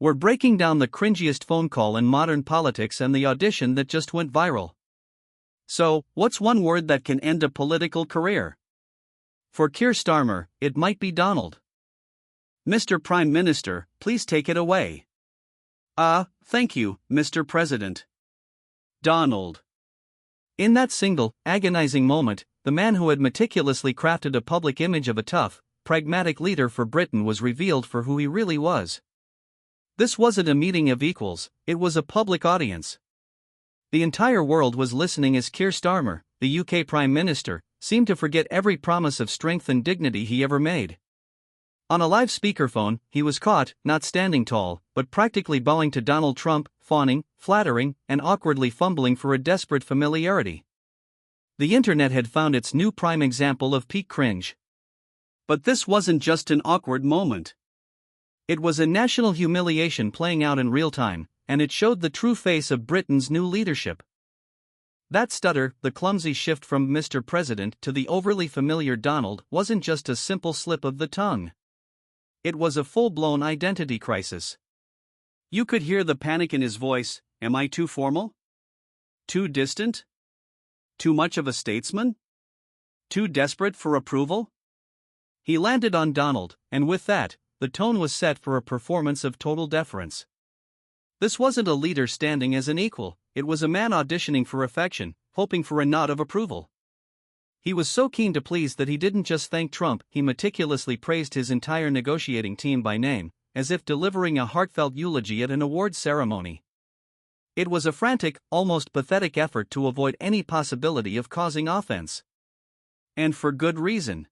We're breaking down the cringiest phone call in modern politics and the audition that just went viral. So, what's one word that can end a political career? For Keir Starmer, it might be Donald. Mr. Prime Minister, please take it away. Thank you, Mr. President. Donald. In that single, agonizing moment, the man who had meticulously crafted a public image of a tough, pragmatic leader for Britain was revealed for who he really was. This wasn't a meeting of equals, it was a public audience. The entire world was listening as Keir Starmer, the UK Prime Minister, seemed to forget every promise of strength and dignity he ever made. On a live speakerphone, he was caught, not standing tall, but practically bowing to Donald Trump, fawning, flattering, and awkwardly fumbling for a desperate familiarity. The internet had found its new prime example of peak cringe. But this wasn't just an awkward moment. It was a national humiliation playing out in real time, and it showed the true face of Britain's new leadership. That stutter, the clumsy shift from Mr. President to the overly familiar Donald, wasn't just a simple slip of the tongue. It was a full-blown identity crisis. You could hear the panic in his voice. Am I too formal? Too distant? Too much of a statesman? Too desperate for approval? He landed on Donald, and with that, the tone was set for a performance of total deference. This wasn't a leader standing as an equal, it was a man auditioning for affection, hoping for a nod of approval. He was so keen to please that he didn't just thank Trump, he meticulously praised his entire negotiating team by name, as if delivering a heartfelt eulogy at an awards ceremony. It was a frantic, almost pathetic effort to avoid any possibility of causing offense. And for good reason.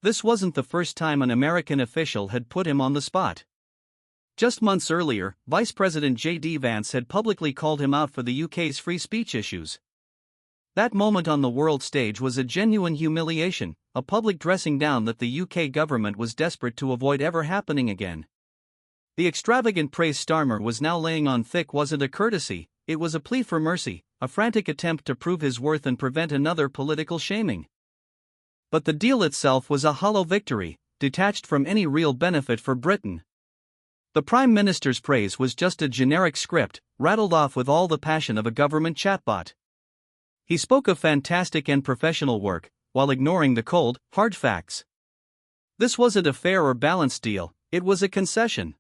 This wasn't the first time an American official had put him on the spot. Just months earlier, Vice President J.D. Vance had publicly called him out for the UK's free speech issues. That moment on the world stage was a genuine humiliation, a public dressing down that the UK government was desperate to avoid ever happening again. The extravagant praise Starmer was now laying on thick wasn't a courtesy, it was a plea for mercy, a frantic attempt to prove his worth and prevent another political shaming. But the deal itself was a hollow victory, detached from any real benefit for Britain. The Prime Minister's praise was just a generic script, rattled off with all the passion of a government chatbot. He spoke of fantastic and professional work, while ignoring the cold, hard facts. This wasn't a fair or balanced deal, it was a concession.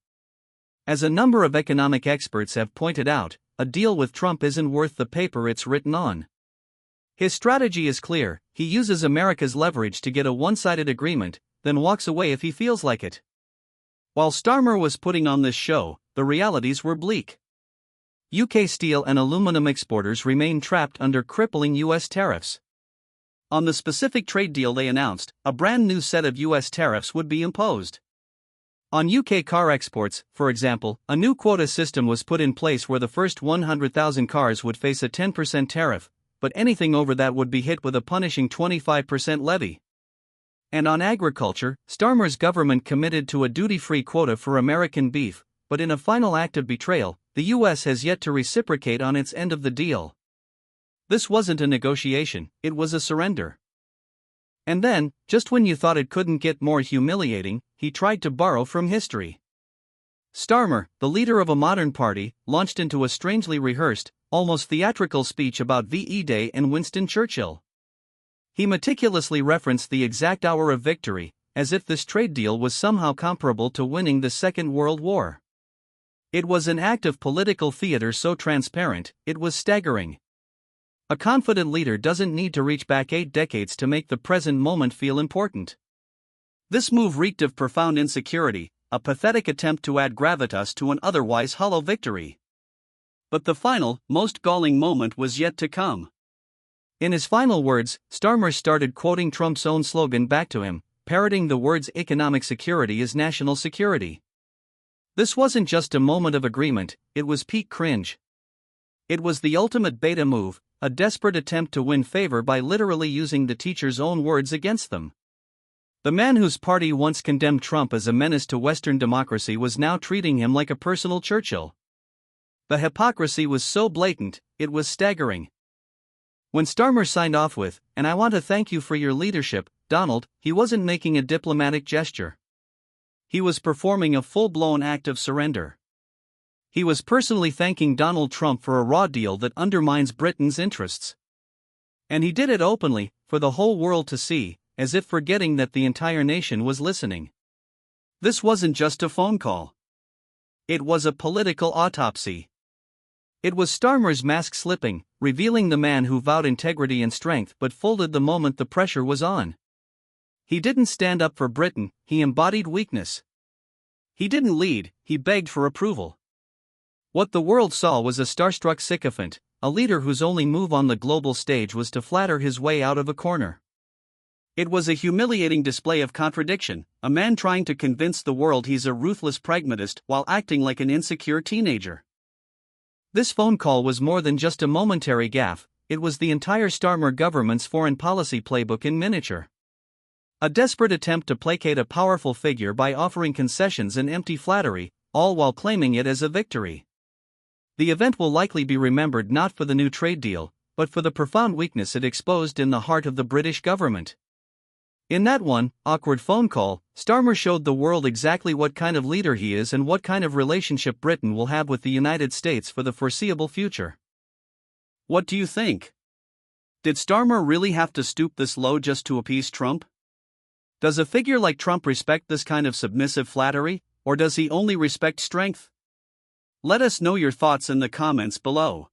As a number of economic experts have pointed out, a deal with Trump isn't worth the paper it's written on. His strategy is clear, he uses America's leverage to get a one-sided agreement, then walks away if he feels like it. While Starmer was putting on this show, the realities were bleak. UK steel and aluminum exporters remain trapped under crippling US tariffs. On the specific trade deal they announced, a brand new set of US tariffs would be imposed. On UK car exports, for example, a new quota system was put in place where the first 100,000 cars would face a 10% tariff, but anything over that would be hit with a punishing 25% levy. And on agriculture, Starmer's government committed to a duty-free quota for American beef, but in a final act of betrayal, the US has yet to reciprocate on its end of the deal. This wasn't a negotiation, it was a surrender. And then, just when you thought it couldn't get more humiliating, he tried to borrow from history. Starmer, the leader of a modern party, launched into a strangely rehearsed, almost theatrical speech about VE Day and Winston Churchill. He meticulously referenced the exact hour of victory, as if this trade deal was somehow comparable to winning the Second World War. It was an act of political theater so transparent, it was staggering. A confident leader doesn't need to reach back 8 decades to make the present moment feel important. This move reeked of profound insecurity, a pathetic attempt to add gravitas to an otherwise hollow victory. But the final, most galling moment was yet to come. In his final words, Starmer started quoting Trump's own slogan back to him, parroting the words "economic security is national security." This wasn't just a moment of agreement, it was peak cringe. It was the ultimate beta move, a desperate attempt to win favor by literally using the teacher's own words against them. The man whose party once condemned Trump as a menace to Western democracy was now treating him like a personal Churchill. The hypocrisy was so blatant, it was staggering. When Starmer signed off with, "And I want to thank you for your leadership, Donald," he wasn't making a diplomatic gesture. He was performing a full-blown act of surrender. He was personally thanking Donald Trump for a raw deal that undermines Britain's interests. And he did it openly, for the whole world to see, as if forgetting that the entire nation was listening. This wasn't just a phone call. It was a political autopsy. It was Starmer's mask slipping, revealing the man who vowed integrity and strength but folded the moment the pressure was on. He didn't stand up for Britain, he embodied weakness. He didn't lead, he begged for approval. What the world saw was a starstruck sycophant, a leader whose only move on the global stage was to flatter his way out of a corner. It was a humiliating display of contradiction, a man trying to convince the world he's a ruthless pragmatist while acting like an insecure teenager. This phone call was more than just a momentary gaffe, it was the entire Starmer government's foreign policy playbook in miniature. A desperate attempt to placate a powerful figure by offering concessions and empty flattery, all while claiming it as a victory. The event will likely be remembered not for the new trade deal, but for the profound weakness it exposed in the heart of the British government. In that one awkward phone call, Starmer showed the world exactly what kind of leader he is and what kind of relationship Britain will have with the United States for the foreseeable future. What do you think? Did Starmer really have to stoop this low just to appease Trump? Does a figure like Trump respect this kind of submissive flattery, or does he only respect strength? Let us know your thoughts in the comments below.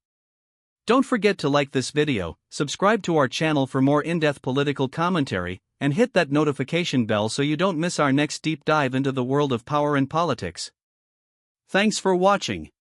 Don't forget to like this video, subscribe to our channel for more in-depth political commentary, and hit that notification bell so you don't miss our next deep dive into the world of power and politics. Thanks for watching.